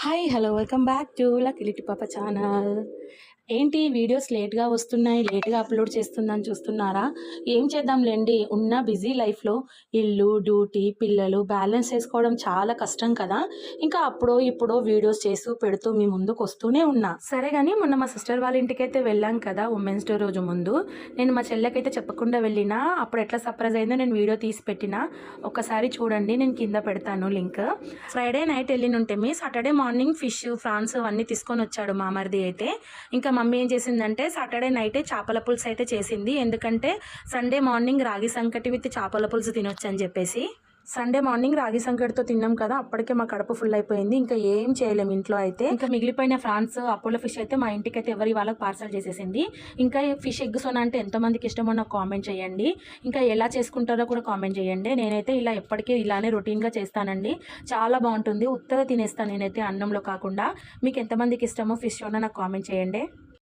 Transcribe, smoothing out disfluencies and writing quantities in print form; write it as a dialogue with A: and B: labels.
A: Hi hello welcome back to lucky little పాప channel. ఏంటి videos లేట్గా వస్తున్నాయి, లేట్గా అప్లోడ్ చేస్తుందని చూస్తున్నారా? ఏం చేద్దాంలేండి, ఉన్న బిజీ లైఫ్లో ఇల్లు, డ్యూటీ, పిల్లలు బ్యాలెన్స్ చేసుకోవడం చాలా కష్టం కదా. ఇంకా అప్పుడో ఇప్పుడో వీడియోస్ చేస్తూ పెడుతూ మీ ముందుకు వస్తూనే ఉన్నా. సరే కానీ మొన్న మా సిస్టర్ వాళ్ళ ఇంటికైతే వెళ్ళాం కదా, ఉమెన్స్ డే రోజు ముందు. నేను మా చెల్లెకైతే చెప్పకుండా వెళ్ళినా, అప్పుడు ఎట్లా సర్ప్రైజ్ అయిందో నేను వీడియో తీసి పెట్టినా. ఒకసారి చూడండి, నేను కింద పెడతాను లింక్. ఫ్రైడే నైట్ వెళ్ళినుంటే సాటర్డే మార్నింగ్ ఫిష్, ఫ్రాన్స్ అవన్నీ తీసుకొని వచ్చాడు మా మరిది అయితే. ఇంకా మమ్మీ ఏం చేసిందంటే సాటర్డే నైటే చేపల పులుసు అయితే చేసింది. ఎందుకంటే సండే మార్నింగ్ రాగి సంకటి విత్ చేపల పులుసు తినొచ్చు అని చెప్పేసి. సండే మార్నింగ్ రాగి సంకటితో తిన్నాం కదా, అప్పటికే మా కడుపు ఫుల్ అయిపోయింది. ఇంకా ఏం చేయలేము ఇంట్లో అయితే. ఇంకా మిగిలిపోయిన ఫ్రాన్స్, అపోలో ఫిష్ అయితే మా ఇంటికి అయితే ఎవరి వాళ్ళకి పార్సల్ చేసేసింది. ఇంకా ఫిష్ ఎగ్ సోనా అంటే ఎంతమందికి ఇష్టమో నాకు కామెంట్ చేయండి. ఇంకా ఎలా చేసుకుంటారో కూడా కామెంట్ చేయండి. నేనైతే ఇలా ఎప్పటికీ ఇలానే రొటీన్గా చేస్తానండి. చాలా బాగుంటుంది. ఉత్తగా తినేస్తాను నేనైతే అన్నంలో కాకుండా. మీకు ఎంతమందికి ఇష్టమో ఫిష్ సోనా నాకు కామెంట్ చేయండి.